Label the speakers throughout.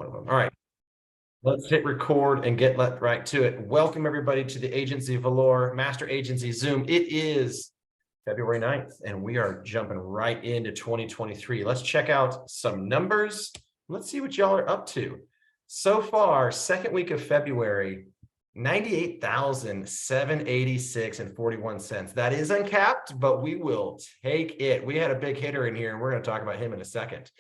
Speaker 1: one of them. All right. Let's hit record and get right to it. Welcome everybody to the Agency Valor Master Agency Zoom. It is February 9th, and we are jumping right into 2023. Let's check out some numbers. Let's see what y'all are up to. So far, second week of February, 98,786 and 41 cents. That is uncapped, but we will take it. We had a big hitter in here, and we're going to talk about him in a second.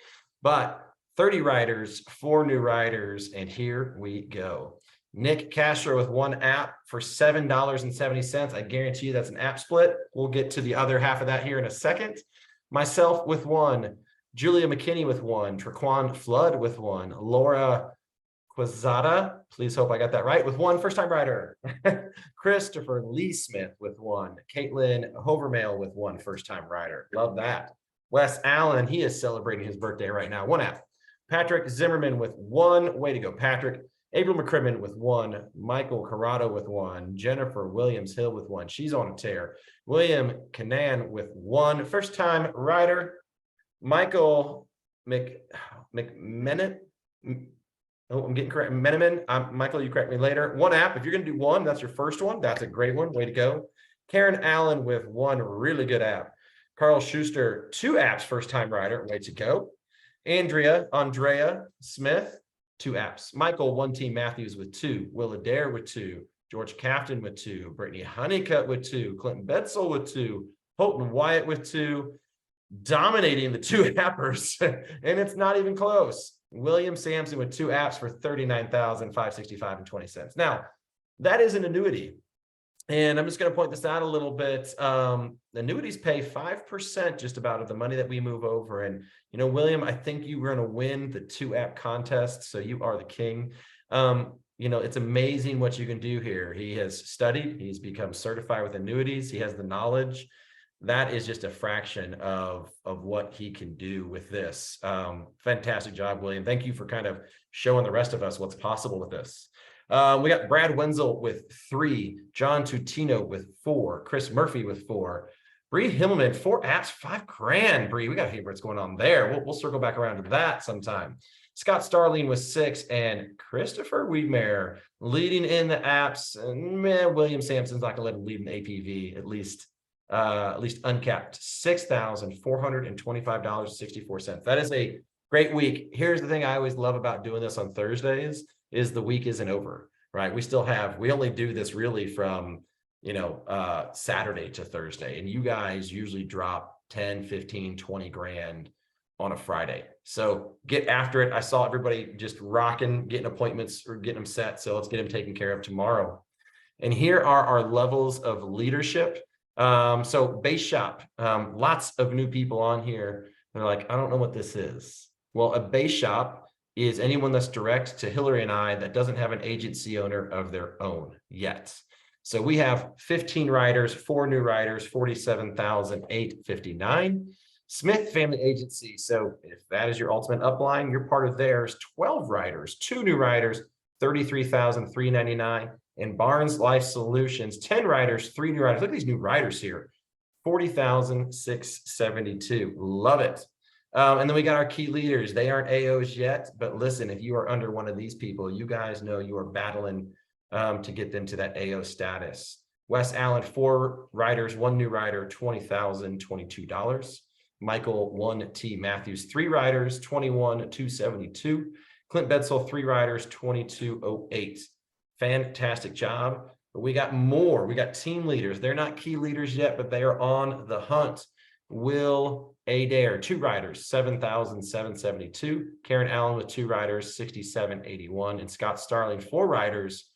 Speaker 1: But 30 riders, 4 new riders, and here we go. Nick Castro with one app for $7.70. I guarantee you that's an app split. We'll get to the other half of that here in a second. Myself with one, Julia McKinney with one, Traquan Flood with one, Laura Quezada, please hope I got that right, with one first-time rider. Christopher Lee Smith with one, Caitlin Hovermail with one first-time rider. Love that. Wes Allen, he is celebrating his birthday right now. One app. Patrick Zimmerman with one. Way to go, Patrick. April McCrimmon with one. Michael Corrado with one. Jennifer Williams-Hill with one. She's on a tear. William Canan with one. First-time rider. Michael McMenet. Oh, I'm getting correct. Meneman. Michael, you correct me later. One app. If you're going to do one, that's your first one. That's a great one. Way to go. Karen Allen with one really good app. Carl Schuster, 2 apps, first-time rider. Way to go. Andrea Smith, 2 apps. Michael, 1 team Matthews with 2. Will Adair with 2. George Cafton with 2. Brittany Honeycutt with 2. Clinton Bedsel with 2. Holton Wyatt with 2. Dominating the 2 appers, and it's not even close. William Sampson with 2 apps for $39,565 and 20 cents. Now, that is an annuity. And I'm just going to point this out a little bit. Annuities pay 5% just about of the money that we move over. And, you know, William, I think you were going to win the 2 app contest. So you are the king. You know, it's amazing what you can do here. He has studied. He's become certified with annuities. He has the knowledge. That is just a fraction of what he can do with this. Fantastic job, William. Thank you for kind of showing the rest of us what's possible with this. We got Brad Wenzel with 3, John Tutino with 4, Chris Murphy with 4, Bree Himmelman, 4 apps, $5,000. Bree, we got to hear what's going on there. We'll circle back around to that sometime. Scott Starling with 6, and Christopher Wiedmeyer leading in the apps. And man, William Sampson's not going to let him lead in APV, at least uncapped, $6,425.64. That is a great week. Here's the thing I always love about doing this on Thursdays is the week isn't over, right? We only do this really from, Saturday to Thursday. And you guys usually drop 10, 15, 20 grand on a Friday. So get after it. I saw everybody just rocking, getting appointments or getting them set. So let's get them taken care of tomorrow. And here are our levels of leadership. So base shop, lots of new people on here. They're like, I don't know what this is. Well, a base shop is anyone that's direct to Hillary and I that doesn't have an agency owner of their own yet. So we have 15 riders, 4 new riders, 47,859. Smith Family Agency. So if that is your ultimate upline, you're part of theirs. 12 riders, 2 new riders, 33,399. And Barnes Life Solutions, 10 riders, 3 new riders. Look at these new riders here, 40,672. Love it. And then we got our key leaders. They aren't AOs yet, but listen, if you are under one of these people, you guys know you are battling to get them to that AO status. Wes Allen, 4 riders, 1 new rider, $20,022. Michael 1T Matthews, 3 riders, 21,272. Clint Bedsel, 3 riders, 2208. Fantastic job. But we got more. We got team leaders. They're not key leaders yet, but they are on the hunt. Will Adair, 2 riders, 7,772. Karen Allen with 2 riders, 6,781. And Scott Starling, 4 riders.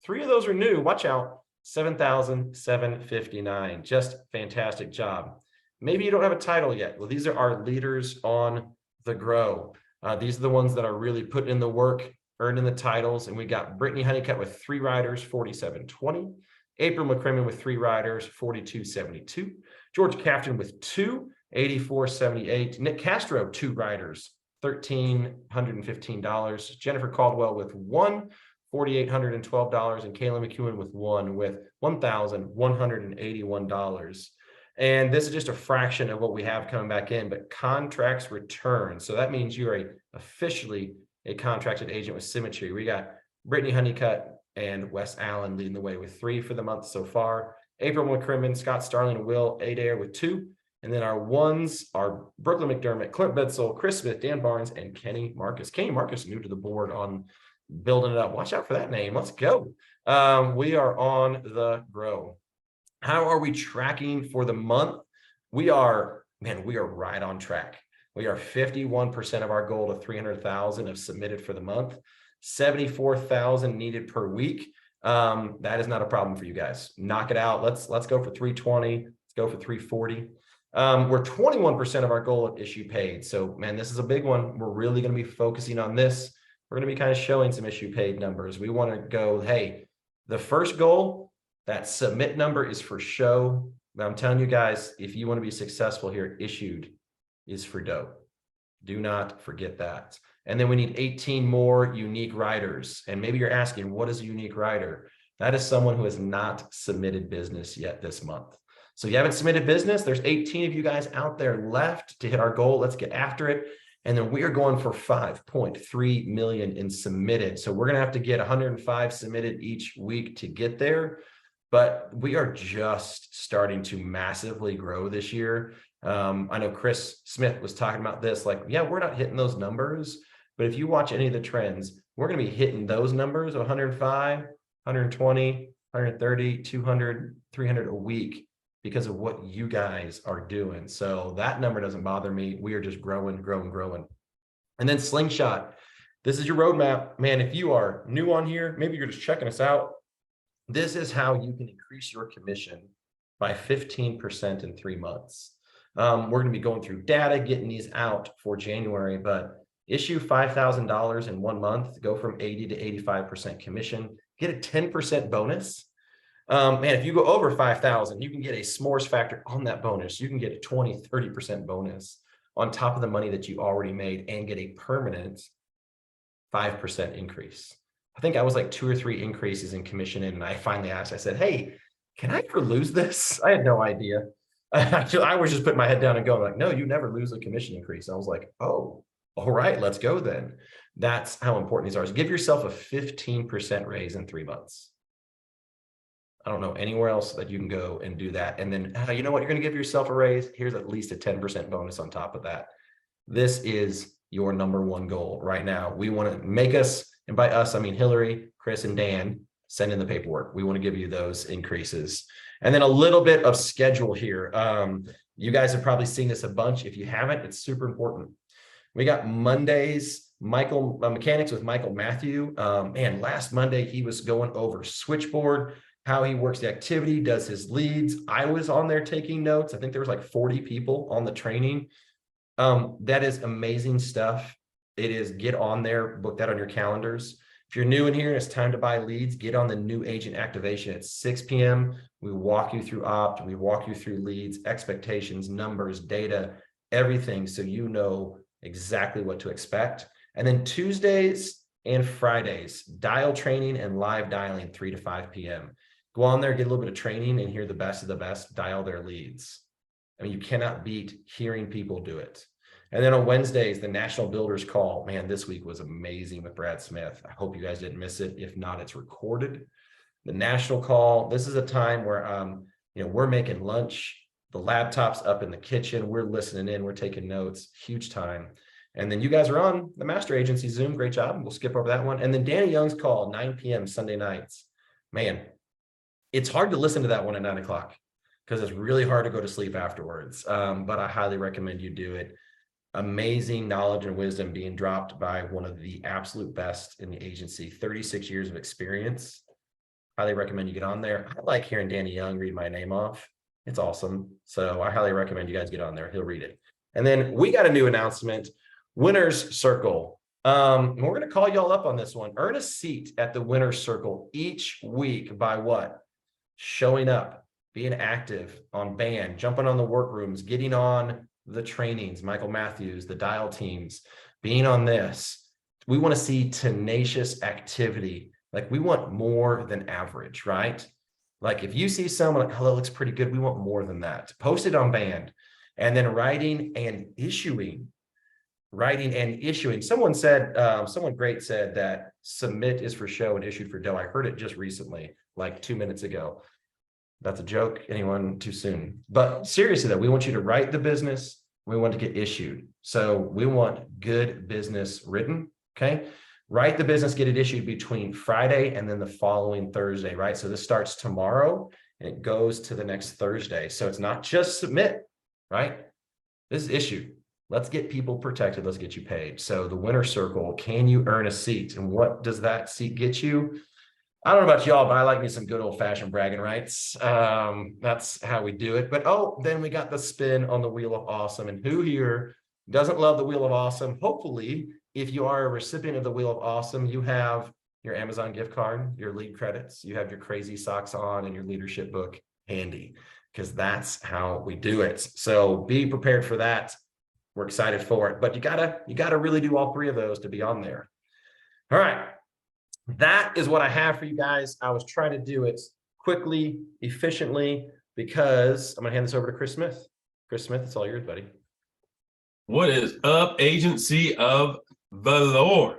Speaker 1: 3 of those are new. Watch out. 7,759. Just fantastic job. Maybe you don't have a title yet. Well, these are our leaders on the grow. These are the ones that are really putting in the work, earning the titles. And we got Brittany Honeycutt with 3 riders, 4,720. April McCrimmon with 3 riders, 4,272. George Cafton with 2, 8,478. Nick Castro, 2 riders, $1,315. Jennifer Caldwell with 1, $4,812. And Kayla McEwen with 1 with $1,181. And this is just a fraction of what we have coming back in, but contracts return. So that means you're officially a contracted agent with Symmetry. We got Brittany Honeycutt and Wes Allen leading the way with 3 for the month so far. April McCrimmon, Scott Starling, and Will Adair with 2. And then our ones are Brooklyn McDermott, Clint Bitzel, Chris Smith, Dan Barnes, and Kenny Marcus. Kenny Marcus new to the board on building it up. Watch out for that name. Let's go. We are on the grow. How are we tracking for the month? We are right on track. We are 51% of our goal of 300,000 have submitted for the month, 74,000 needed per week. That is not a problem for you guys. Knock it out. Let's go for 320. Let's go for 340. We're 21% of our goal of issue paid. So man, this is a big one. We're really going to be focusing on this. We're going to be kind of showing some issue paid numbers. We want to go, hey, the first goal, that submit number is for show. But I'm telling you guys, if you want to be successful here, issued is for dough. Do not forget that. And then we need 18 more unique writers. And maybe you're asking, what is a unique writer? That is someone who has not submitted business yet this month. So you haven't submitted business. There's 18 of you guys out there left to hit our goal. Let's get after it. And then we are going for 5.3 million in submitted. So we're going to have to get 105 submitted each week to get there. But we are just starting to massively grow this year. I know Chris Smith was talking about this, like, yeah, we're not hitting those numbers, but if you watch any of the trends, we're going to be hitting those numbers, 105, 120, 130, 200, 300 a week because of what you guys are doing. So that number doesn't bother me. We are just growing. And then Slingshot, this is your roadmap. Man, if you are new on here, maybe you're just checking us out. This is how you can increase your commission by 15% in 3 months. We're going to be going through data, getting these out for January, but issue $5,000 in 1 month, go from 80 to 85% commission, get a 10% bonus. Man, if you go over 5,000, you can get a s'mores factor on that bonus. You can get a 20, 30% bonus on top of the money that you already made and get a permanent 5% increase. I think I was like 2 or 3 increases in commission in, and I finally asked, I said, hey, can I ever lose this? I had no idea. I was just putting my head down and going like, no, you never lose a commission increase. I was like, oh, all right, let's go then. That's how important these are. So give yourself a 15% raise in 3 months. I don't know anywhere else that you can go and do that. And then, you know what? You're going to give yourself a raise. Here's at least a 10% bonus on top of that. This is your #1 goal right now. We want to make us, and by us, I mean Hillary, Chris, and Dan, send in the paperwork. We want to give you those increases. And then a little bit of schedule here. You guys have probably seen this a bunch. If you haven't, it's super important. We got Mondays, mechanics with Michael Matthew. Man, last Monday, he was going over switchboard, how he works the activity, does his leads. I was on there taking notes. I think there was like 40 people on the training. That is amazing stuff. It is, get on there, book that on your calendars. If you're new in here and it's time to buy leads, get on the new agent activation at 6 p.m. We walk you through opt, we walk you through leads, expectations, numbers, data, everything, so you know exactly what to expect. And then Tuesdays and Fridays, dial training and live dialing 3 to 5 p.m. Go on there, get a little bit of training and hear the best of the best dial their leads. I mean, you cannot beat hearing people do it. And then on Wednesdays, the National Builders Call. Man, this week was amazing with Brad Smith. I hope you guys didn't miss it. If not, it's recorded. The National Call. This is a time where we're making lunch. The laptop's up in the kitchen. We're listening in. We're taking notes. Huge time. And then you guys are on the Master Agency Zoom. Great job. We'll skip over that one. And then Danny Young's Call, 9 p.m. Sunday nights. Man, it's hard to listen to that one at 9 o'clock because it's really hard to go to sleep afterwards. But I highly recommend you do it. Amazing knowledge and wisdom being dropped by one of the absolute best in the agency, 36 years of experience. Highly recommend you get on there. I like hearing Danny Young read my name off. It's awesome. So I highly recommend you guys get on there. He'll read it. And then we got a new announcement, Winner's Circle. We're going to call y'all up on this one. Earn a seat at the Winner's Circle each week by what? Showing up, being active on band, jumping on the workrooms, getting on the trainings, Michael Matthews, the dial teams, being on this. We want to see tenacious activity. Like we want more than average, right? Like if you see someone like, oh, that looks pretty good, we want more than that. Post it on band. And then writing and issuing writing and issuing. Someone said, someone great said that submit is for show and issued for dough. I heard it just recently, like 2 minutes ago. That's a joke. Anyone too soon? But seriously though, we want you to write the business. We want to get issued. So we want good business written. Okay. Write the business, get it issued between Friday and then the following Thursday, right? So this starts tomorrow and it goes to the next Thursday. So it's not just submit, right? This is issued. Let's get people protected. Let's get you paid. So the winner circle, can you earn a seat? And what does that seat get you? I don't know about y'all, but I like me some good old fashioned bragging rights. That's how we do it. But then we got the spin on the Wheel of Awesome. And who here doesn't love the Wheel of Awesome? Hopefully, if you are a recipient of the Wheel of Awesome, you have your Amazon gift card, your lead credits, you have your crazy socks on and your leadership book handy, because that's how we do it. So be prepared for that. We're excited for it, but you gotta really do all three of those to be on there. All right. That is what I have for you guys. I was trying to do it quickly, efficiently, because I'm gonna hand this over to Chris Smith. Chris Smith, it's all yours, buddy.
Speaker 2: What is up, agency of Valor?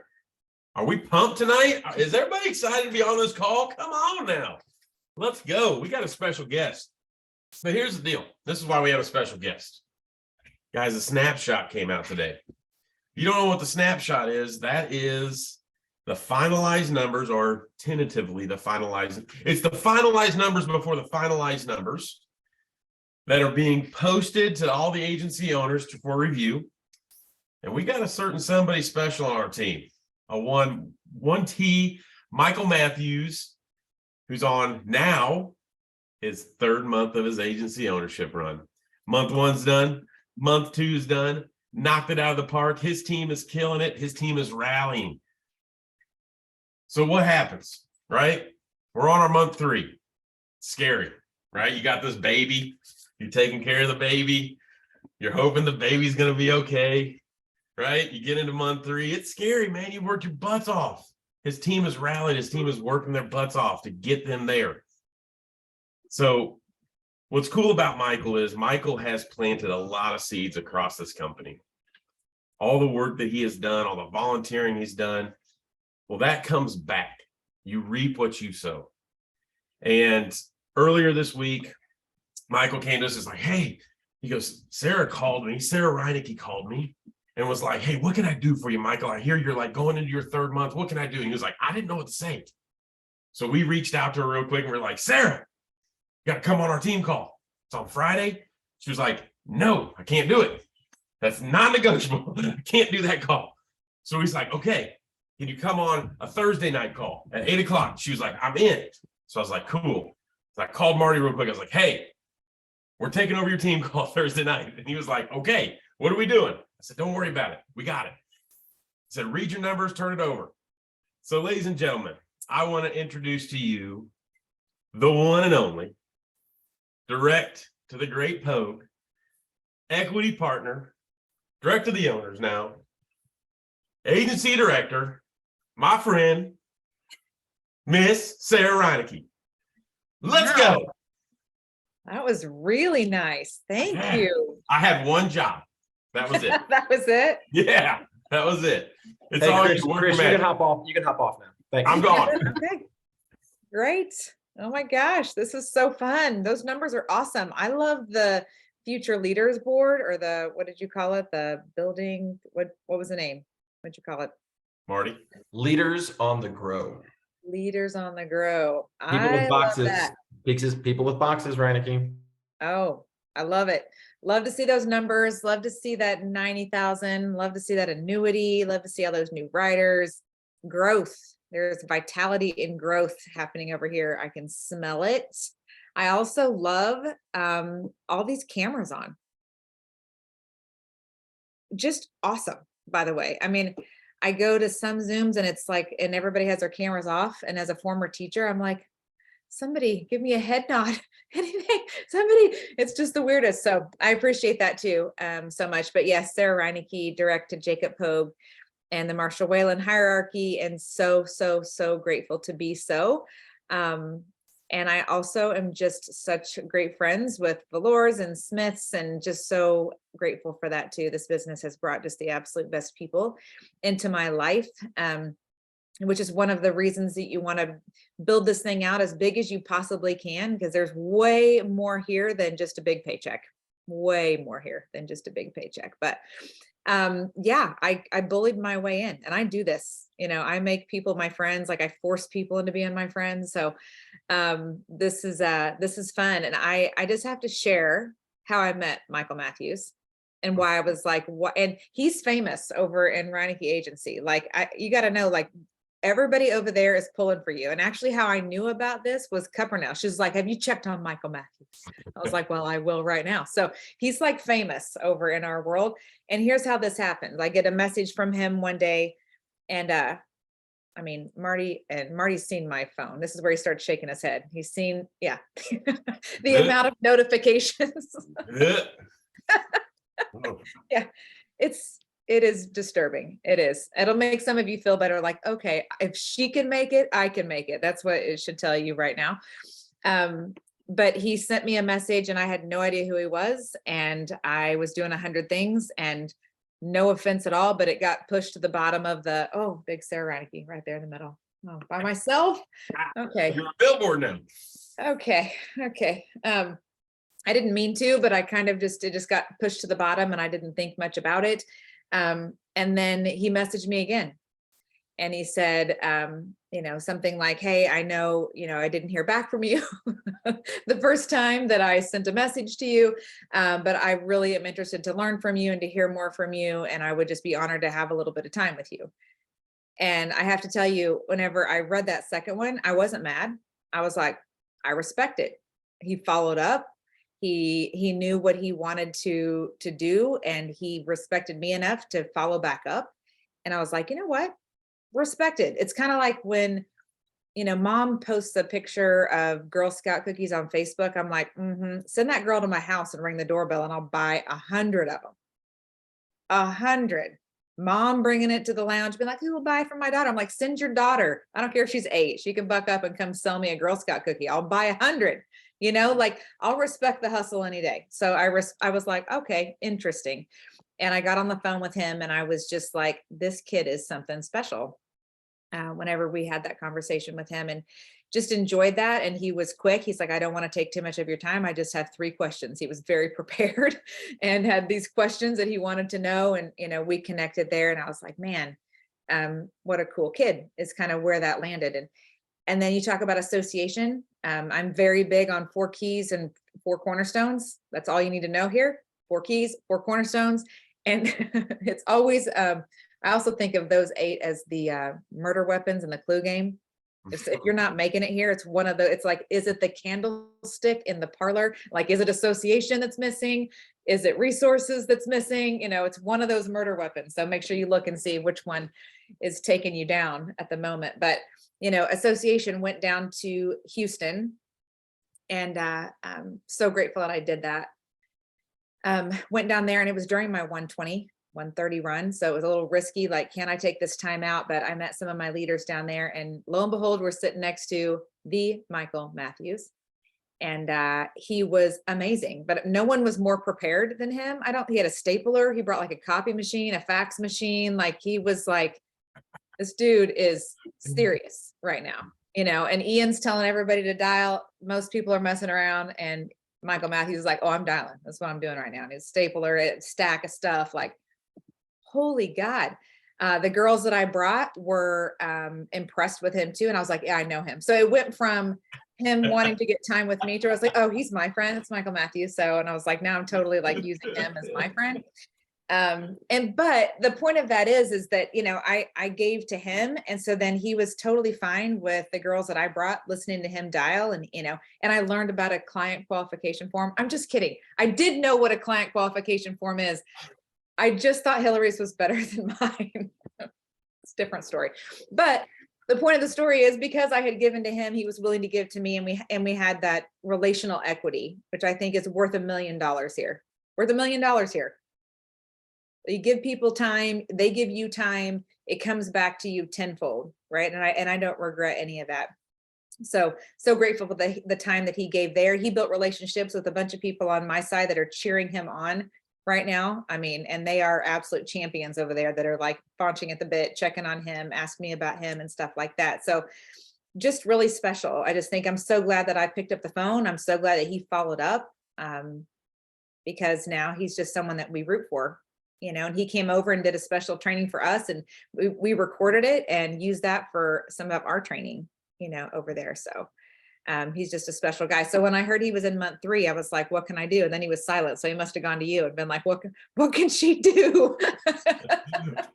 Speaker 2: Are we pumped tonight? Is everybody excited to be on this call? Come on now. Let's go. We got a special guest. But here's the deal. This is why we have a special guest. Guys, a snapshot came out today. If you don't know what the snapshot is, that is the finalized numbers, or tentatively the finalized. It's the finalized numbers before the finalized numbers that are being posted to all the agency owners for review. And we got a certain somebody special on our team, a 1T Michael Matthews, who's on now his third month of his agency ownership run. Month one's done, month two's done, knocked it out of the park. His team is killing it. His team is rallying. So what happens, right? We're on our month 3. Scary, right? You got this baby. You're taking care of the baby. You're hoping the baby's going to be okay, right? You get into month 3. It's scary, man. You worked your butts off. His team is rallied. His team is working their butts off to get them there. So what's cool about Michael is Michael has planted a lot of seeds across this company. All the work that he has done, all the volunteering he's done, well, that comes back. You reap what you sow. And earlier this week, Michael came to us and was like, hey, he goes, Sarah Reinecke called me and was like, hey, what can I do for you, Michael? I hear you're like going into your 3rd month. What can I do? And he was like, I didn't know what to say. So we reached out to her real quick and we're like, Sarah, you got to come on our team call. It's on Friday. She was like, no, I can't do it. That's non-negotiable. I can't do that call. So he's like, okay, can you come on a Thursday night call at 8 o'clock? She was like, I'm in. So I was like, cool. So I called Marty real quick. I was like, hey, we're taking over your team call Thursday night. And he was like, okay, what are we doing? I said, don't worry about it. We got it. He said, read your numbers, turn it over. So ladies and gentlemen, I want to introduce to you the one and only, direct to the great Pogue, equity partner, direct to the owners now, agency director, my friend, Miss Sarah Reinecke. Let's go.
Speaker 3: That was really nice. Thank you.
Speaker 2: I had one job. That was it.
Speaker 3: That was it?
Speaker 2: Yeah, that was it. It's
Speaker 1: Hey,
Speaker 2: all
Speaker 1: Chris,
Speaker 2: Chris,
Speaker 1: you can hop off. You can hop off now. Thank you.
Speaker 2: I'm gone.
Speaker 3: Okay. Great. Oh my gosh, this is so fun. Those numbers are awesome. I love the future leaders board, or the, what did you call it? The building, what was the name? What'd you call it?
Speaker 2: Marty.
Speaker 1: Leaders on the grow.
Speaker 3: Leaders on the grow.
Speaker 1: People with boxes.
Speaker 3: Love that.
Speaker 1: People with boxes, Reinecke.
Speaker 3: Oh, I love it. Love to see those numbers. Love to see that 90,000. Love to see that annuity. Love to see all those new writers. Growth. There's vitality and growth happening over here. I can smell it. I also love all these cameras on. Just awesome, by the way. I mean, I go to some Zooms and it's like, and everybody has their cameras off. And as a former teacher, I'm like, somebody give me a head nod, anything, somebody, it's just the weirdest. So I appreciate that too, so much. But yes, Sarah Reinecke, direct to Jacob Pogue and the Marshall Whalen hierarchy. And so grateful to be so. And I also am just such great friends with Valors and Smiths, and just so grateful for that too. This business has brought just the absolute best people into my life, which is one of the reasons that you want to build this thing out as big as you possibly can, because there's way more here than just a big paycheck. Way more here than just a big paycheck. But yeah, I bullied my way in, and I do this, I make people my friends. Like, I force people into being my friends. So this is fun. And I just have to share how I met Michael Matthews and why I was like, what, and he's famous over in Reineke Agency. Like, you got to know, like, everybody over there is pulling for you. And actually, how I knew about this was Cuppernell. She's like, have you checked on Michael Matthews? I was like, well, I will right now. So he's like famous over in our world. And here's how this happened. I get a message from him one day, and I mean, Marty's seen my phone. This is where he starts shaking his head. He's seen, yeah, the amount of notifications. Yeah, it is disturbing. It is. It'll make some of you feel better. Like, okay, if she can make it, I can make it. That's what it should tell you right now. But he sent me a message, and I had no idea who he was. And I was doing 100 things, and no offense at all, but it got pushed to the bottom of the, oh, big Sarah Reineke right there in the middle. Oh, by myself. Okay.
Speaker 2: You're a billboard now.
Speaker 3: Okay. I didn't mean to, but I kind of it just got pushed to the bottom, and I didn't think much about it. And then he messaged me again, and he said, something like, hey, I know, I didn't hear back from you the first time that I sent a message to you, but I really am interested to learn from you and to hear more from you. And I would just be honored to have a little bit of time with you. And I have to tell you, whenever I read that second one, I wasn't mad. I was like, I respect it. He followed up. He knew what he wanted to do, and he respected me enough to follow back up. And I was like, you know what? Respect it. It's kind of like when, mom posts a picture of Girl Scout cookies on Facebook. I'm like, send that girl to my house and ring the doorbell, and I'll buy 100 of them. 100. Mom bringing it to the lounge, be like, who will buy for my daughter? I'm like, send your daughter. I don't care if she's 8. She can buck up and come sell me a Girl Scout cookie. I'll buy 100. Like, I'll respect the hustle any day. So I was like, okay, interesting. And I got on the phone with him, and I was just like, this kid is something special. Whenever we had that conversation with him, and just enjoyed that. And he was quick. He's like, I don't want to take too much of your time. I just have 3 questions. He was very prepared and had these questions that he wanted to know. And, we connected there, and I was like, man, what a cool kid, is kind of where that landed. And then you talk about association. I'm very big on 4 keys and 4 cornerstones. That's all you need to know here. 4 keys, 4 cornerstones. And it's always, I also think of those 8 as the murder weapons in the Clue game. If you're not making it here, it's one of the, it's like, is it the candlestick in the parlor? Like, is it association that's missing? Is it resources that's missing? It's one of those murder weapons. So make sure you look and see which one is taking you down at the moment. But, association went down to Houston, and I'm so grateful that I did that. Went down there, and it was during my 130 run. So it was a little risky. Like, can I take this time out? But I met some of my leaders down there, and lo and behold, we're sitting next to the Michael Matthews. And he was amazing, but no one was more prepared than him. He had a stapler. He brought like a copy machine, a fax machine. Like, he was like, this dude is serious right now, and Ian's telling everybody to dial. Most people are messing around, and Michael Matthews is like, oh, I'm dialing. That's what I'm doing right now. And his stapler, a stack of stuff, like, holy God. The girls that I brought were impressed with him too. And I was like, yeah, I know him. So it went from him wanting to get time with me to, I was like, oh, he's my friend. It's Michael Matthews. So, and I was like, now I'm totally like using him as my friend. But the point of that is that, I gave to him. And so then he was totally fine with the girls that I brought listening to him dial, and, and I learned about a client qualification form. I'm just kidding. I did know what a client qualification form is. I just thought Hillary's was better than mine. It's a different story. But the point of the story is, because I had given to him, he was willing to give to me, and we had that relational equity, which I think is worth $1 million here. Worth $1 million here. You give people time, they give you time, it comes back to you tenfold, right? And I don't regret any of that. So grateful for the time that he gave there. He built relationships with a bunch of people on my side that are cheering him on right now. I mean, and they are absolute champions over there that are like launching at the bit, checking on him, ask me about him and stuff like that. So just really special. I just think I'm so glad that I picked up the phone. I'm so glad that he followed up, because now he's just someone that we root for, and he came over and did a special training for us, and we recorded it and used that for some of our training, over there. So he's just a special guy. So when I heard he was in month 3, I was like, what can I do? And then he was silent. So he must've gone to you and been like, what can she do?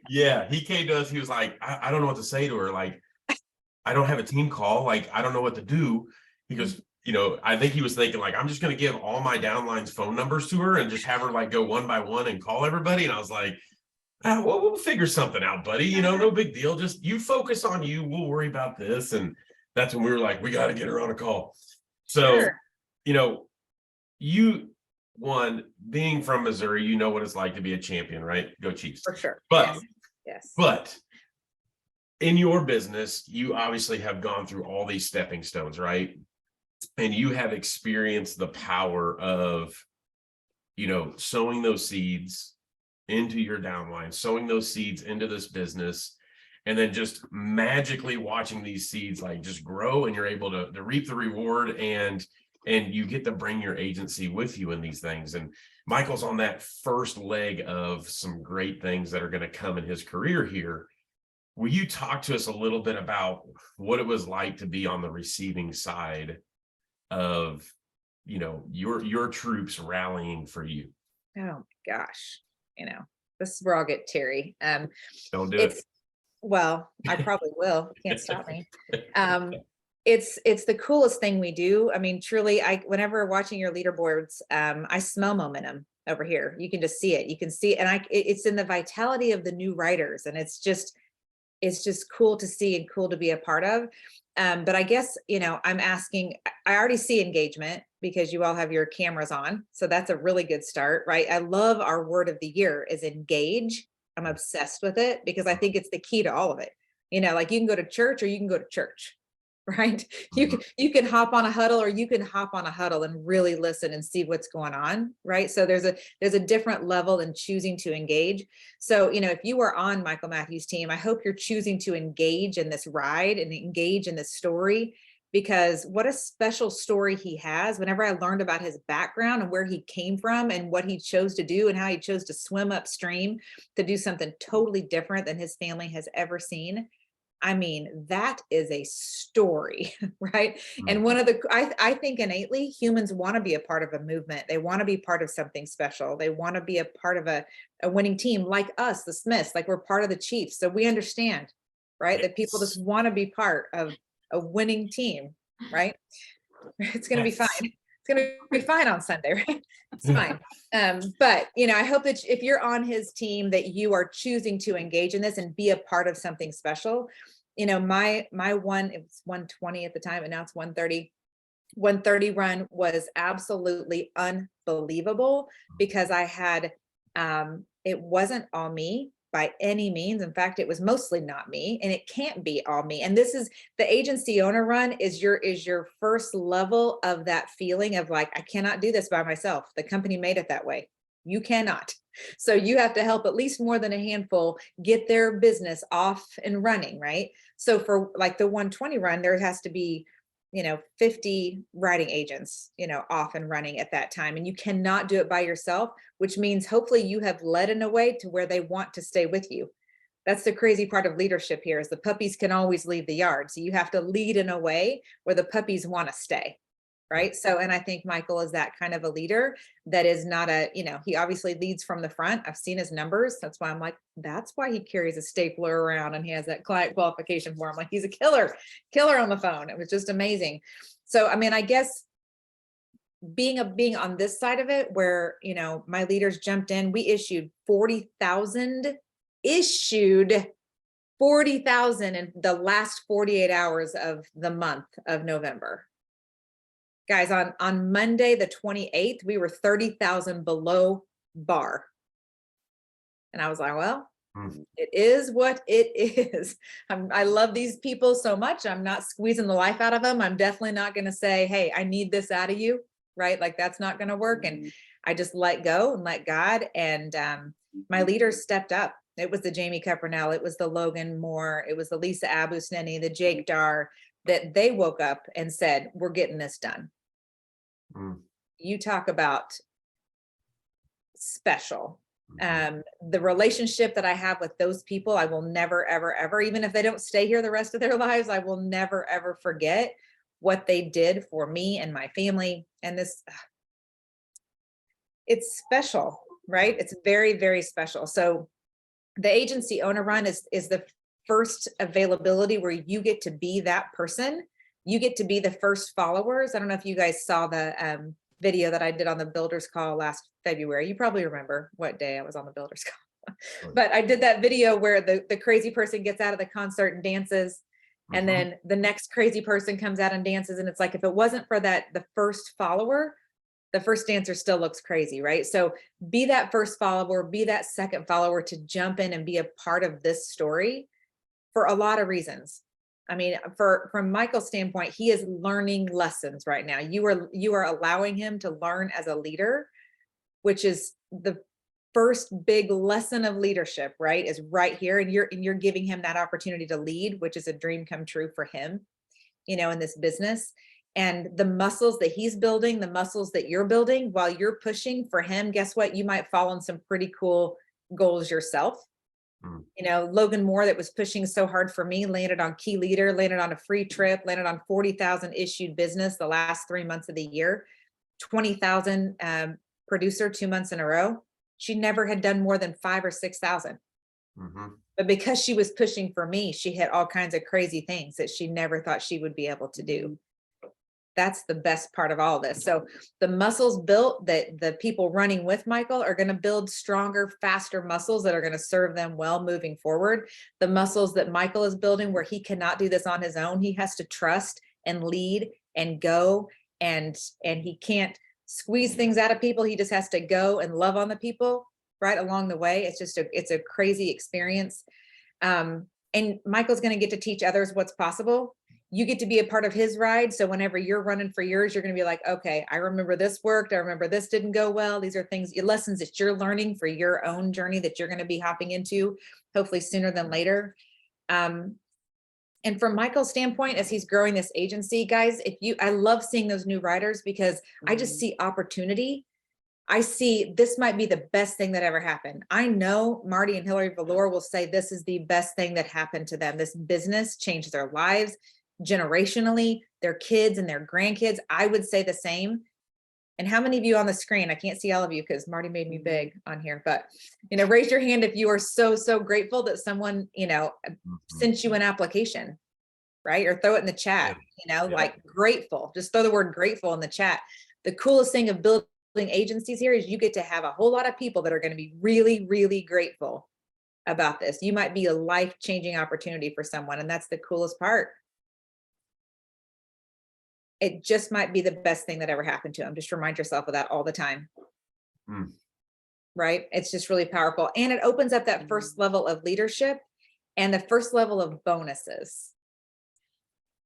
Speaker 2: Yeah, he came to us. He was like, I don't know what to say to her. Like, I don't have a team call. Like, I don't know what to do. He goes, I think he was thinking like, I'm just going to give all my downlines phone numbers to her and just have her like go one by one and call everybody. And I was like, well, we'll figure something out, buddy. No big deal. Just you focus on you. We'll worry about this. And that's when we were like, we got to get her on a call. So,
Speaker 3: Sure.
Speaker 2: you being from Missouri, you know what it's like to be a champion, right? Go Chiefs.
Speaker 3: For sure.
Speaker 2: But,
Speaker 3: yes.
Speaker 2: But in your business, you obviously have gone through all these stepping stones, right? And you have experienced the power of, sowing those seeds into your downline, sowing those seeds into this business, and then just magically watching these seeds like just grow, and you're able to reap the reward, and you get to bring your agency with you in these things. And Michael's on that first leg of some great things that are going to come in his career here. Will you talk to us a little bit about what it was like to be on the receiving side of, your troops rallying for you?
Speaker 3: Oh my gosh. This is where I'll get teary.
Speaker 2: Don't do it.
Speaker 3: Well, I probably will. Can't stop me. It's the coolest thing we do. I mean, truly, whenever watching your leaderboards, I smell momentum over here. You can just see it. You can see it. And it's in the vitality of the new writers. And it's just cool to see and cool to be a part of. But I guess, I'm asking, I already see engagement because you all have your cameras on. So that's a really good start, right? I love our word of the year is engage. I'm obsessed with it because I think it's the key to all of it. Like you can go to church or you can go to church, right? You can hop on a huddle or you can hop on a huddle and really listen and see what's going on, right? So there's a different level in choosing to engage. So, if you are on Michael Matthews' team, I hope you're choosing to engage in this ride and engage in this story, because what a special story he has. Whenever I learned about his background and where he came from and what he chose to do and how he chose to swim upstream to do something totally different than his family has ever seen. I mean, that is a story, right? And I think innately humans want to be a part of a movement. They want to be part of something special. They want to be a part of a winning team like us, the Smiths, like we're part of the Chiefs. So we understand, right? That people just want to be part of a winning team, right? It's going to be fine. It's going to be fine on Sunday, right? It's fine. But, I hope that if you're on his team, that you are choosing to engage in this and be a part of something special. My one, it was 120 at the time, and now it's 130. 130 run was absolutely unbelievable because I had, it wasn't all me by any means. In fact, it was mostly not me, and it can't be all me. And this is the agency owner run is your first level of that feeling of like, I cannot do this by myself. The company made it that way. You cannot. So you have to help at least more than a handful get their business off and running, right? So for like the 120 run, there has to be 50 writing agents, off and running at that time. And you cannot do it by yourself, which means hopefully you have led in a way to where they want to stay with you. That's the crazy part of leadership here is the puppies can always leave the yard. So you have to lead in a way where the puppies want to stay. Right. So, and I think Michael is that kind of a leader that is not he obviously leads from the front. I've seen his numbers. That's why I'm like, that's why he carries a stapler around and he has that client qualification form. Like he's a killer on the phone. It was just amazing. So, I mean, I guess being on this side of it where, my leaders jumped in, we issued 40,000 in the last 48 hours of the month of November. Guys, on Monday, the 28th, we were 30,000 below bar. And I was like, well, It is what it is. I love these people so much. I'm not squeezing the life out of them. I'm definitely not going to say, hey, I need this out of you, right? Like that's not going to work. And I just let go and let God. And my leaders stepped up. It was the Jamie Cuppernell, it was the Logan Moore, it was the Lisa Abusneni, the Jake Dar, that they woke up and said, we're getting this done. You talk about special. The relationship that I have with those people, I will never, ever, ever, even if they don't stay here the rest of their lives, I will never, ever forget what they did for me and my family. And this, it's special, right? It's very, very special. So the agency owner run is the first availability where you get to be that person. You get to be the first followers. I don't know if you guys saw the video that I did on the builders call last February. You probably remember what day I was on the builders call. But I did that video where the crazy person gets out of the concert and dances. And then the next crazy person comes out and dances. And it's like, if it wasn't for the first follower, the first dancer still looks crazy, right? So be that first follower, be that second follower to jump in and be a part of this story for a lot of reasons. I mean, from Michael's standpoint, he is learning lessons right now. You are allowing him to learn as a leader, which is the first big lesson of leadership, right? Is right here. And you're giving him that opportunity to lead, which is a dream come true for him, in this business. And the muscles that he's building, the muscles that you're building while you're pushing for him, guess what? You might fall on some pretty cool goals yourself. Logan Moore, that was pushing so hard for me, landed on Key Leader, landed on a free trip, landed on 40,000 issued business the last 3 months of the year, 20,000 producer 2 months in a row. She never had done more than 5 or 6,000. But because she was pushing for me, she hit all kinds of crazy things that she never thought she would be able to do. That's the best part of all this. So the muscles built, that the people running with Michael are going to build stronger, faster muscles that are going to serve them well moving forward. The muscles that Michael is building, where he cannot do this on his own. He has to trust and lead and go, and he can't squeeze things out of people. He just has to go and love on the people right along the way. It's a crazy experience. And Michael's going to get to teach others what's possible. You get to be a part of his ride. So whenever you're running for yours, you're going to be like, okay, I remember this worked. I remember this didn't go well. These are things, lessons that you're learning for your own journey that you're going to be hopping into, hopefully sooner than later. And from Michael's standpoint, as he's growing this agency, guys, I love seeing those new riders, because I just see opportunity. I see this might be the best thing that ever happened. I know Marty and Hillary Valor will say this is the best thing that happened to them. This business changed their lives generationally, their kids and their grandkids. I would say the same. And how many of you on the screen? I can't see all of you because Marty made me big on here, but raise your hand if you are so grateful that someone sent you an application, right? Or throw it in the chat. Like grateful. Just throw the word grateful in the chat. The coolest thing of building agencies here is you get to have a whole lot of people that are going to be really, really grateful about this. You might be a life-changing opportunity for someone, and that's the coolest part. It just might be the best thing that ever happened to him. Just remind yourself of that all the time. Right? It's just really powerful. And it opens up that first level of leadership and the first level of bonuses.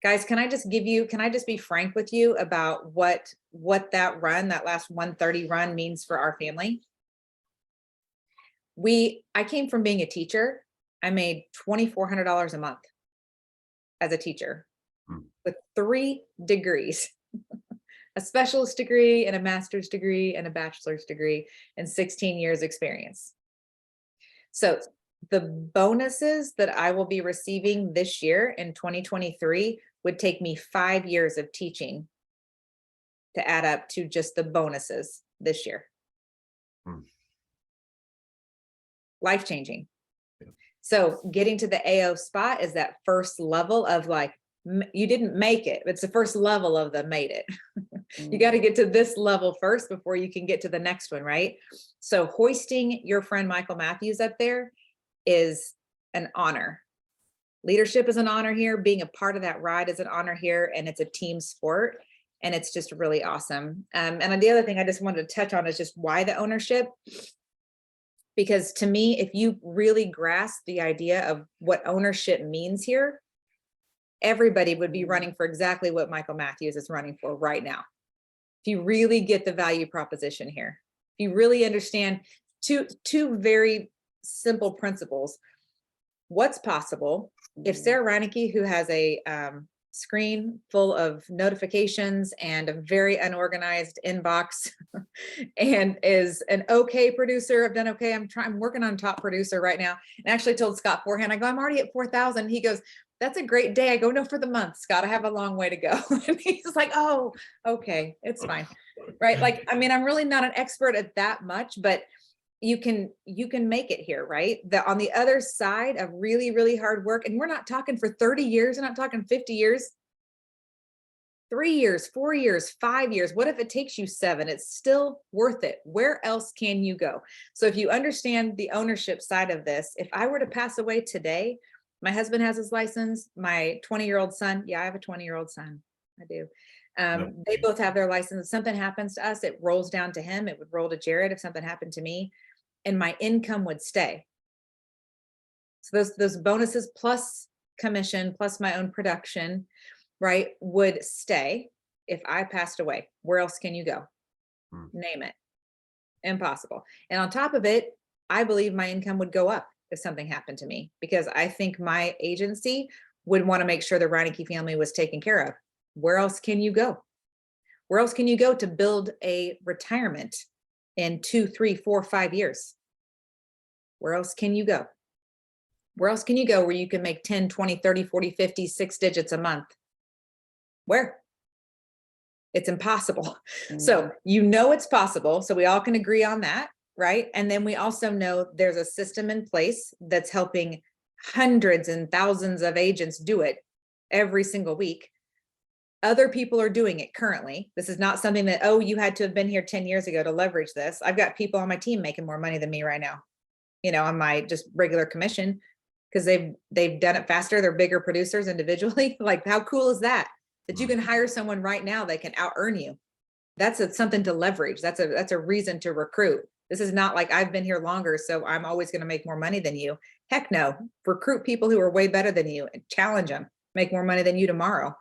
Speaker 3: Guys, can I just be frank with you about what that last 130 run means for our family? I came from being a teacher. I made $2,400 a month as a teacher with 3 degrees, a specialist degree and a master's degree and a bachelor's degree and 16 years experience. So the bonuses that I will be receiving this year in 2023 would take me 5 years of teaching to add up to just the bonuses this year. Life-changing. So getting to the AO spot is that first level of like, you didn't make it. It's the first level of the made it. You got to get to this level first before you can get to the next one, right? So hoisting your friend Michael Matthews up there is an honor. Leadership is an honor here. Being a part of that ride is an honor here, and it's a team sport, and it's just really awesome. And the other thing I just wanted to touch on is just why the ownership. Because to me, if you really grasp the idea of what ownership means here, everybody would be running for exactly what Michael Matthews is running for right now. If you really get the value proposition here, if you really understand two very simple principles. What's possible if Sarah Reinecke, who has a screen full of notifications and a very unorganized inbox and is an okay producer, I've done okay, I'm working on top producer right now, and actually told Scott forehand, I go, I'm already at 4,000. He goes, that's a great day. I go, no, for the month, Scott, I have a long way to go. And he's like, oh, okay, it's fine. Right. Like, I mean, I'm really not an expert at that much, but you can make it here, right? That on the other side of really, really hard work, and we're not talking for 30 years, we're not talking 50 years, 3 years, 4 years, 5 years. What if it takes you 7? It's still worth it. Where else can you go? So if you understand the ownership side of this, if I were to pass away today, my husband has his license, my 20-year-old son, yeah, I have a 20-year-old son, I do. They both have their license. If something happens to us, it rolls down to him. It would roll to Jared if something happened to me, and my income would stay. So those bonuses plus commission plus my own production, right, would stay if I passed away. Where else can you go? Name it. Impossible. And on top of it, I believe my income would go up if something happened to me, because I think my agency would want to make sure the Reinecke family was taken care of. Where else can you go? Where else can you go to build a retirement in 2, 3, 4, 5 years? Where else can you go? Where else can you go where you can make 10, 20, 30, 40, 50, 6 digits a month? Where? It's impossible. So you know it's possible. So we all can agree on that, right? And then we also know there's a system in place that's helping hundreds and thousands of agents do it every single week. Other people are doing it currently. This is not something that, oh, you had to have been here 10 years ago to leverage this. I've got people on my team making more money than me right now, on my just regular commission, because they've done it faster. They're bigger producers individually. Like, how cool is that? That you can hire someone right now that can out earn you. That's something to leverage. That's a reason to recruit. This is not like I've been here longer, so I'm always going to make more money than you. Heck no. Recruit people who are way better than you and challenge them, make more money than you tomorrow.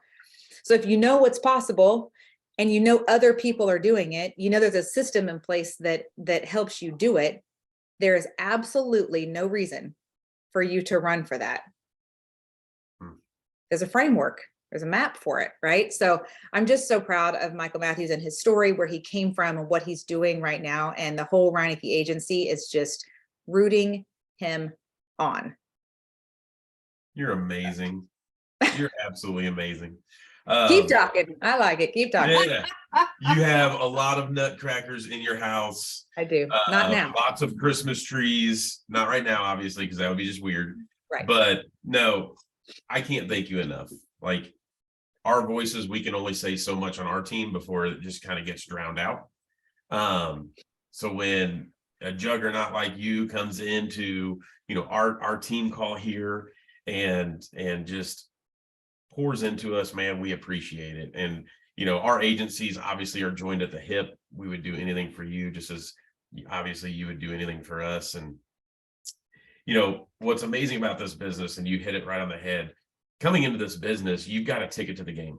Speaker 3: So if you know what's possible and other people are doing it, there's a system in place that helps you do it, there is absolutely no reason for you to run for that. There's a framework. There's a map for it, right? So I'm just so proud of Michael Matthews and his story, where he came from and what he's doing right now. And the whole Reinecke agency is just rooting him on.
Speaker 2: You're amazing. You're absolutely amazing.
Speaker 3: Keep talking. I like it. Keep talking.
Speaker 2: Yeah. You have a lot of nutcrackers in your house.
Speaker 3: I do. Not now.
Speaker 2: Lots of Christmas trees. Not right now, obviously, because that would be just weird.
Speaker 3: Right.
Speaker 2: But no, I can't thank you enough. Like, our voices, we can only say so much on our team before it just kind of gets drowned out. So when a juggernaut like you comes into, our team call here and just pours into us, man, we appreciate it. And, our agencies obviously are joined at the hip. We would do anything for you, just as obviously you would do anything for us. And, what's amazing about this business, and you hit it right on the head, coming into this business, you've got a ticket to the game,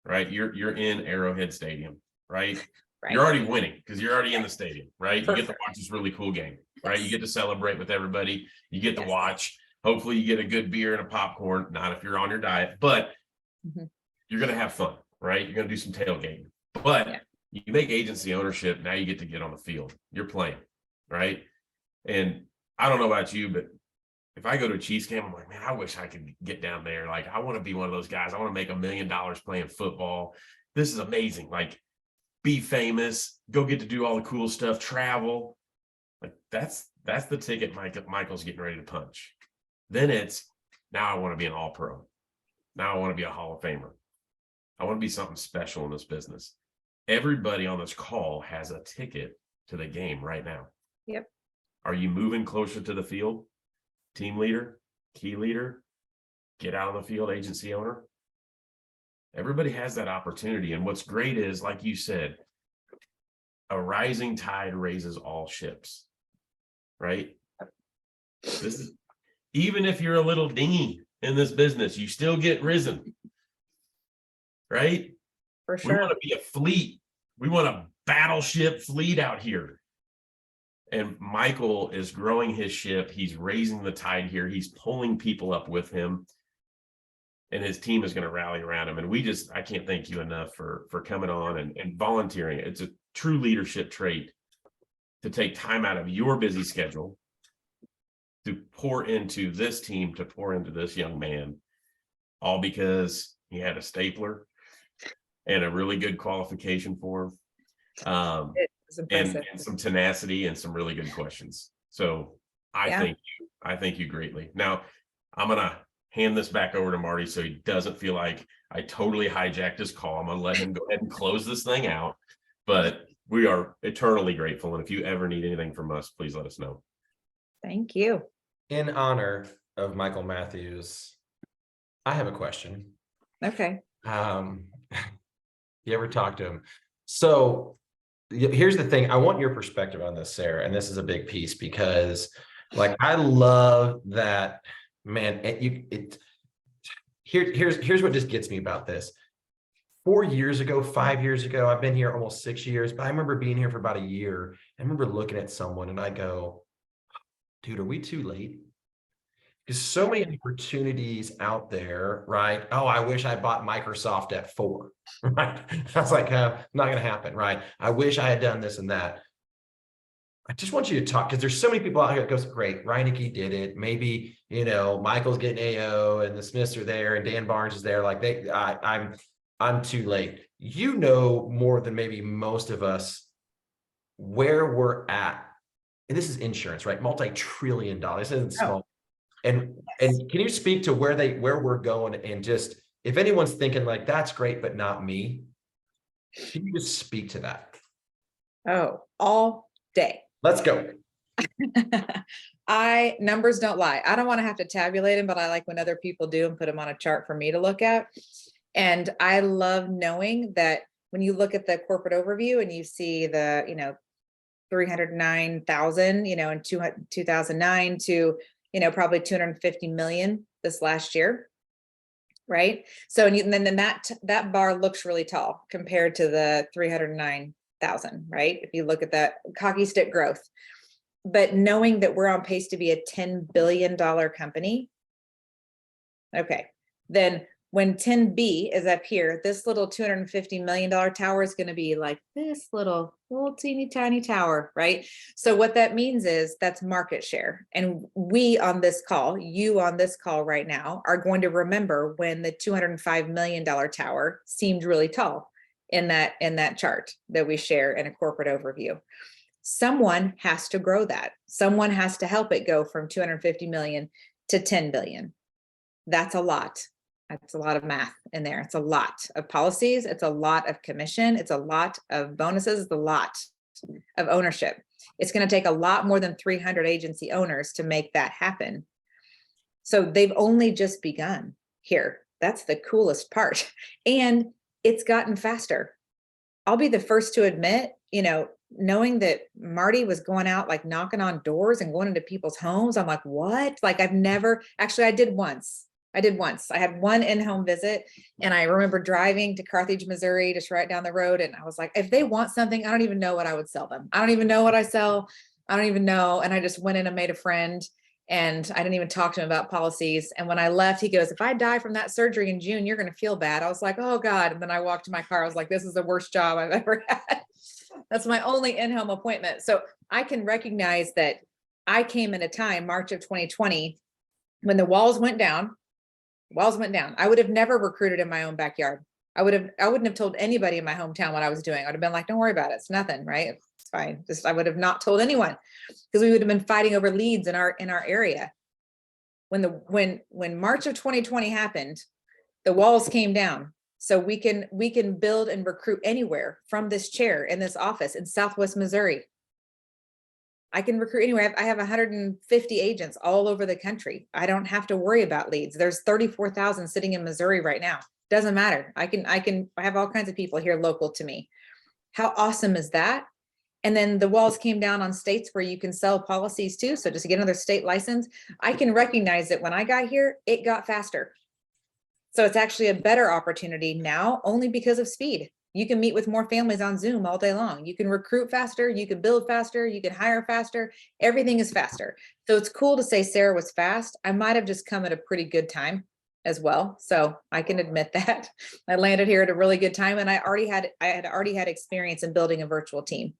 Speaker 2: right? You're in Arrowhead Stadium, right?
Speaker 3: Right.
Speaker 2: You're already winning because you're already in the stadium, right?
Speaker 3: Perfect.
Speaker 2: You get to watch this really cool game, right? You get to celebrate with everybody. You get to
Speaker 3: Yes.
Speaker 2: watch. Hopefully you get a good beer and a popcorn, not if you're on your diet, but you're going to have fun, right? You're going to do some tailgating. But you make agency ownership, now you get to get on the field. You're playing, right? And I don't know about you, but if I go to a Chiefs game, I'm like, man, I wish I could get down there. Like, I want to be one of those guys. I want to make $1 million playing football. This is amazing. Like, be famous, go get to do all the cool stuff, travel. Like, that's the ticket Michael's getting ready to punch. Then it's, now I want to be an all-pro. Now I want to be a Hall of Famer. I want to be something special in this business. Everybody on this call has a ticket to the game right now.
Speaker 3: Yep.
Speaker 2: Are you moving closer to the field? Team leader, key leader, get out on the field, agency owner. Everybody has that opportunity. And what's great is, like you said, a rising tide raises all ships. right? This is, even if you're a little dingy in this business, you still get risen, right?
Speaker 3: For
Speaker 2: We want
Speaker 3: sure.
Speaker 2: to be a fleet. We want a battleship fleet out here. And Michael is growing his ship. He's raising the tide here. He's pulling people up with him. And his team is going to rally around him. And I can't thank you enough for coming on and volunteering. It's a true leadership trait to take time out of your busy schedule to pour into this team, to pour into this young man, all because he had a stapler and a really good qualification for him.
Speaker 3: It's impressive.
Speaker 2: And some tenacity and some really good questions. So I thank you greatly. Now I'm gonna hand this back over to Marty so he doesn't feel like I totally hijacked his call. I'm gonna let him go ahead and close this thing out. But we are eternally grateful. And if you ever need anything from us, please let us know.
Speaker 3: Thank you.
Speaker 1: In honor of Michael Matthews, I have a question.
Speaker 3: Okay.
Speaker 1: You ever talk to him? So here's the thing. I want your perspective on this, Sarah, and this is a big piece because, like, I love that, man. Here's what just gets me about this. 4 years ago, 5 years ago, I've been here almost 6 years, but I remember being here for about a year. I remember looking at someone and I go, dude, are we too late? Because so many opportunities out there, right? Oh, I wish I bought Microsoft at 4, right? I was like, not going to happen, right? I wish I had done this and that. I just want you to talk, because there's so many people out here that goes, great, Reineke did it. Maybe, Michael's getting AO and the Smiths are there and Dan Barnes is there. Like I'm too late. You know more than maybe most of us where we're at. And this is insurance, right? Multi-trillion dollars. This isn't small. And can you speak to where we're going, and just, if anyone's thinking like, that's great, but not me, can you just speak to that?
Speaker 3: Oh, all day.
Speaker 1: Let's go.
Speaker 3: Numbers don't lie. I don't want to have to tabulate them, but I like when other people do and put them on a chart for me to look at. And I love knowing that when you look at the corporate overview and you see the, 309,000, in 2009 to, probably 250 million this last year. Right. So, and then that bar looks really tall compared to the 309,000, right? If you look at that hockey stick growth, but knowing that we're on pace to be a $10 billion company. Okay. Then when 10B is up here, this little $250 million tower is going to be like this little teeny tiny tower, right? So what that means is that's market share. And we on this call, you on this call right now, are going to remember when the $205 million tower seemed really tall in that chart that we share in a corporate overview. Someone has to grow that. Someone has to help it go from 250 million to 10 billion. That's a lot. That's a lot of math in there. It's a lot of policies. It's a lot of commission. It's a lot of bonuses. It's a lot of ownership. It's going to take a lot more than 300 agency owners to make that happen. So they've only just begun here. That's the coolest part. And it's gotten faster. I'll be the first to admit, knowing that Marty was going out, like knocking on doors and going into people's homes. I'm like, what? Like I did once. I had one in-home visit, and I remember driving to Carthage, Missouri, just right down the road. And I was like, if they want something, I don't even know what I would sell them. I don't even know what I sell. I don't even know. And I just went in and made a friend, and I didn't even talk to him about policies. And when I left, he goes, if I die from that surgery in June, you're going to feel bad. I was like, oh God. And then I walked to my car. I was like, this is the worst job I've ever had. That's my only in-home appointment. So I can recognize that I came in a time, March of 2020, when the walls went down. I would have never recruited in my own backyard. I wouldn't have told anybody in my hometown what I was doing. I would have been like, don't worry about it. It's nothing, right? It's fine. I would have not told anyone, because we would have been fighting over leads in our area. When March of 2020 happened, the walls came down. So we can build and recruit anywhere from this chair in this office in Southwest Missouri. I can recruit anywhere. I have 150 agents all over the country. I don't have to worry about leads. There's 34,000 sitting in Missouri right now. Doesn't matter. I have all kinds of people here local to me. How awesome is that? And then the walls came down on states where you can sell policies too. So just to get another state license, I can recognize that when I got here, it got faster. So it's actually a better opportunity now only because of speed. You can meet with more families on Zoom all day long. You can recruit faster, you can build faster, you can hire faster. Everything is faster. So it's cool to say Sarah was fast. I might have just come at a pretty good time as well. So I can admit that. I landed here at a really good time, and I had already had experience in building a virtual team.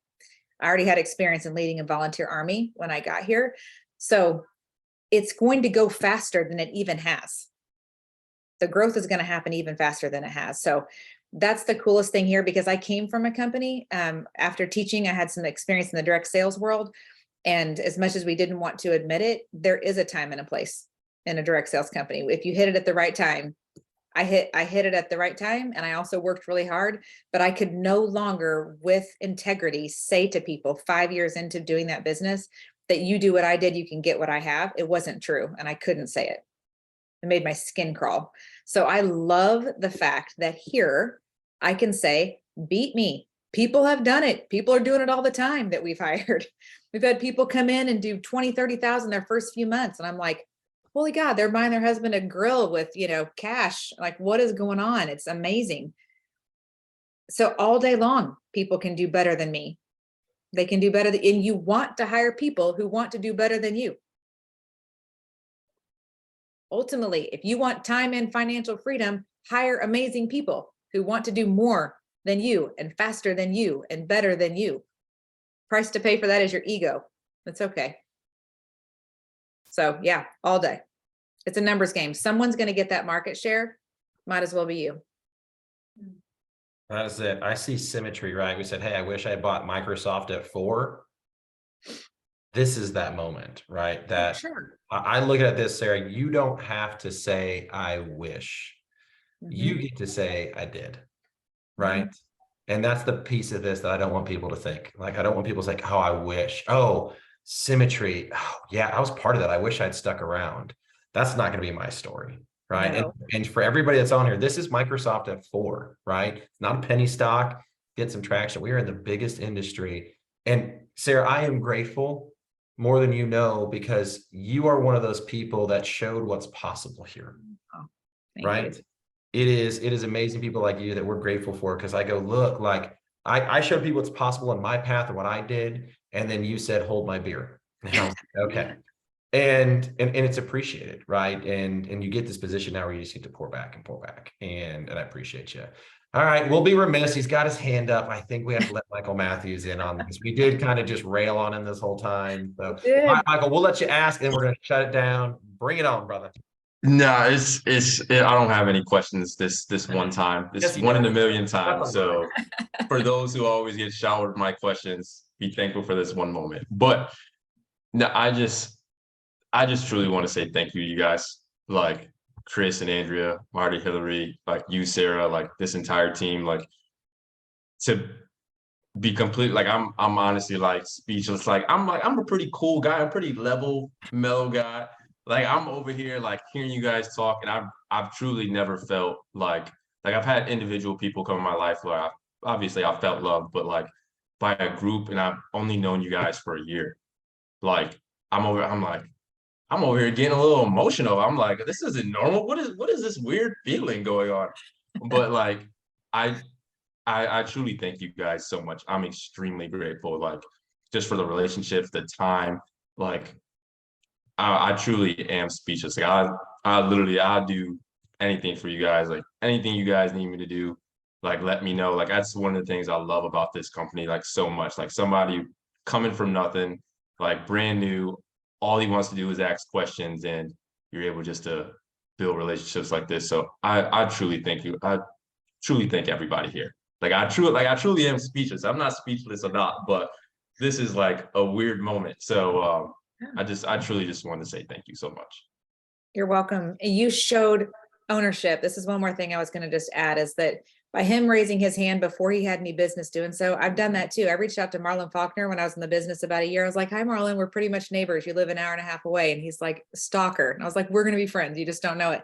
Speaker 3: I already had experience in leading a volunteer army when I got here. So it's going to go faster than it even has. The growth is going to happen even faster than it has. So that's the coolest thing here, because I came from a company, after teaching, I had some experience in the direct sales world. And as much as we didn't want to admit it, there is a time and a place in a direct sales company. If you hit it at the right time, I hit it at the right time. And I also worked really hard, but I could no longer with integrity say to people 5 years into doing that business that you do what I did, you can get what I have. It wasn't true. And I couldn't say it. It made my skin crawl. So I love the fact that here I can say, beat me. People have done it. People are doing it all the time that we've hired. We've had people come in and do 20, 30,000 their first few months. And I'm like, holy God, they're buying their husband a grill with, cash. Like, what is going on? It's amazing. So all day long, people can do better than me. They can do better. And you want to hire people who want to do better than you. Ultimately, if you want time and financial freedom, hire amazing people who want to do more than you and faster than you and better than you. Price to pay for that is your ego. That's okay. So yeah, all day. It's a numbers game. Someone's going to get that market share. Might as well be you.
Speaker 1: That is it. I see symmetry, right? We said, hey, I wish I had bought Microsoft at 4. This is that moment, right? That
Speaker 3: Sure.
Speaker 1: I look at this, Sarah, you don't have to say, I wish. You get to say, I did, right? And that's the piece of this that I don't want people to think. Like, I don't want people to say, oh, I wish. Oh, symmetry. Oh, yeah, I was part of that. I wish I'd stuck around. That's not going to be my story, right?
Speaker 3: No.
Speaker 1: And for everybody that's on here, this is Microsoft at 4, right? It's not a penny stock. Get some traction. We are in the biggest industry. And Sarah, I am grateful more than you know, because you are one of those people that showed what's possible here, right?
Speaker 3: You.
Speaker 1: It is amazing people like you that we're grateful for, because I go, look, like I showed people what's possible in my path and what I did. And then you said, hold my beer. And I was like, okay. And it's appreciated, right? And you get this position now where you just need to pour back. And I appreciate you. All right, we'll be remiss. He's got his hand up. I think we have to let Michael Matthews in on this. We did kind of just rail on him this whole time. So, all right, Michael, we'll let you ask, and we're going to shut it down. Bring it on, brother.
Speaker 4: No, I don't have any questions this one time. This
Speaker 1: Yes,
Speaker 4: one in a
Speaker 1: does.
Speaker 4: million times.
Speaker 1: That's
Speaker 4: So for those who always get showered with my questions, be thankful for this one moment. But no, I just truly want to say thank you, you guys. Like Chris and Andrea, Marty, Hillary, like you, Sarah, like this entire team, like to be complete. Like I'm honestly like speechless. Like I'm a pretty cool guy. I'm a pretty level, mellow guy. Like I'm over here like hearing you guys talk, and I've truly never felt like I've had individual people come in my life where obviously I felt loved, but like by a group, and I've only known you guys for a year. Like I'm over here getting a little emotional. I'm like, this isn't normal. What is this weird feeling going on? But like I truly thank you guys so much. I'm extremely grateful, like just for the relationships, the time, like I truly am speechless. Like I'll do anything for you guys. Like anything you guys need me to do, like let me know. Like that's one of the things I love about this company, like so much. Like somebody coming from nothing, like brand new, all he wants to do is ask questions, and you're able just to build relationships like this. So I truly thank you. I truly thank everybody here. I truly am speechless. I'm not speechless or not, but this is like a weird moment. So I truly just wanted to say thank you so much.
Speaker 3: You're welcome. You showed ownership. This is one more thing I was going to just add, is that by him raising his hand before he had any business doing so, I've done that too. I reached out to Marlon Faulkner when I was in the business about a year. I was like, hi, Marlon, we're pretty much neighbors. You live an hour and a half away. And he's like, stalker. And I was like, we're going to be friends. You just don't know it.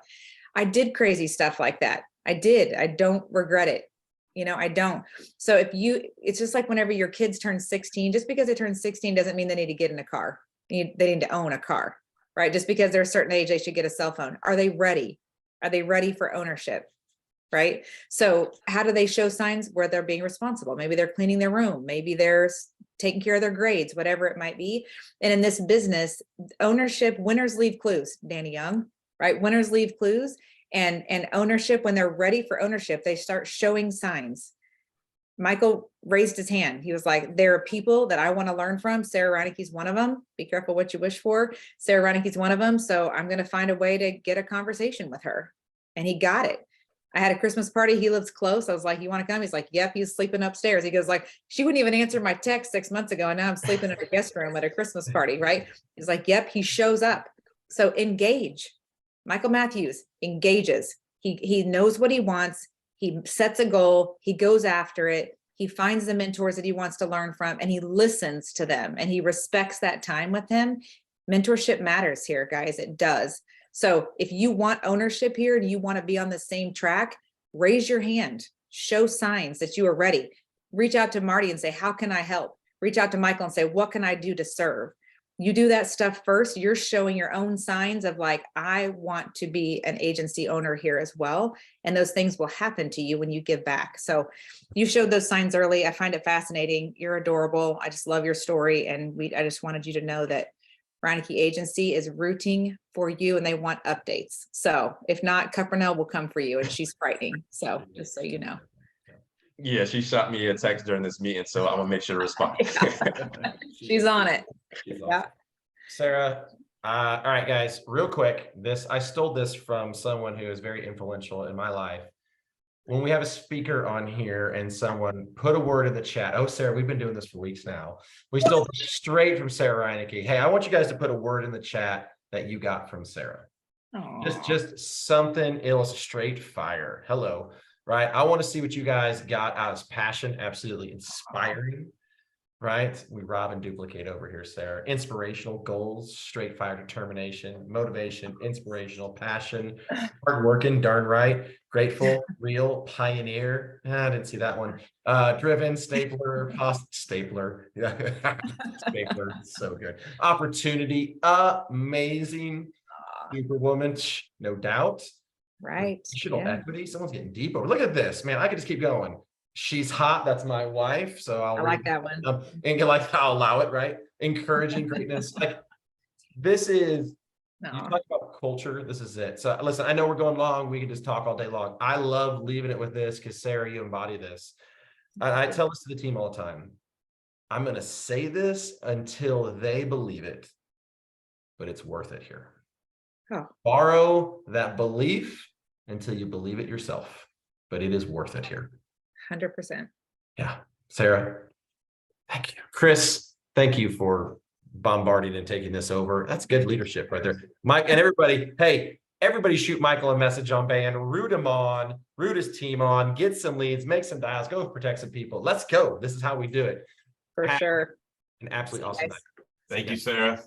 Speaker 3: I did crazy stuff like that. I did. I don't regret it. You know, I don't. So it's just like whenever your kids turn 16, just because they turn 16 doesn't mean they need to get in a car. They need to own a car, right? Just because they're a certain age, they should get a cell phone. Are they ready? Are they ready for ownership? Right? So how do they show signs where they're being responsible? Maybe they're cleaning their room. Maybe they're taking care of their grades, whatever it might be. And in this business, ownership, winners leave clues, Danny Young, right? Winners leave clues. And ownership, when they're ready for ownership, they start showing signs. Michael raised his hand. He was like, there are people that I want to learn from. Sarah Reinecke's one of them. Be careful what you wish for. Sarah Reinecke's one of them. So I'm going to find a way to get a conversation with her. And he got it. I had a Christmas party. He lives close. I was like, you want to come? He's like, yep, he's sleeping upstairs. He goes like, she wouldn't even answer my text 6 months ago. And now I'm sleeping in a guest room at a Christmas party, right? He's like, yep, he shows up. So engage. Michael Matthews engages. He knows what he wants. He sets a goal. He goes after it. He finds the mentors that he wants to learn from, and he listens to them, and he respects that time with him. Mentorship matters here, guys. It does. So if you want ownership here and you want to be on the same track, raise your hand, show signs that you are ready. Reach out to Marty and say, how can I help? Reach out to Michael and say, what can I do to serve? You do that stuff first, you're showing your own signs of like, I want to be an agency owner here as well. And those things will happen to you when you give back. So you showed those signs early. I find it fascinating. You're adorable. I just love your story. And I just wanted you to know that Reinecke Agency is rooting for you and they want updates. So if not, Cuppernell will come for you, and she's frightening. So just so you know.
Speaker 4: Yeah, she shot me a text during this meeting, so I'm gonna make sure to respond.
Speaker 3: She's on it.
Speaker 1: Yeah. Sarah, all right, guys, real quick. I stole this from someone who is very influential in my life. When we have a speaker on here and someone put a word in the chat, oh, Sarah, we've been doing this for weeks now. We stole straight from Sarah Reinecke. Hey, I want you guys to put a word in the chat that you got from Sarah.
Speaker 3: Aww.
Speaker 1: Just something straight fire. Hello, right? I want to see what you guys got out of passion. Absolutely inspiring. Right? We rob and duplicate over here, Sarah. Inspirational, goals, straight fire, determination, motivation, inspirational, passion, hardworking, darn right, grateful, real, pioneer. I didn't see that one. Driven, stapler, stapler. Stapler, so good. Opportunity, amazing. Superwoman, no doubt.
Speaker 3: Right.
Speaker 1: Relational equity. Someone's getting deep over. Look at this, man. I could just keep going. She's hot. That's my wife. So
Speaker 3: I like that one.
Speaker 1: And I'll allow it, right? Encouraging greatness. Like this is, you talk about culture. This is it. So listen, I know we're going long. We can just talk all day long. I love leaving it with this because Sarah, you embody this. I tell this to the team all the time. I'm going to say this until they believe it, but it's worth it here. Oh. Borrow that belief until you believe it yourself, but it is worth it here.
Speaker 3: 100%.
Speaker 1: Yeah. Sarah, thank you. Chris, thank you for bombarding and taking this over. That's good leadership right there. Mike and everybody, hey, everybody shoot Michael a message on band, root him on, root his team on, get some leads, make some dials, go protect some people. Let's go. This is how we do it.
Speaker 3: For sure.
Speaker 1: An absolutely awesome night.
Speaker 2: Thank you, Sarah.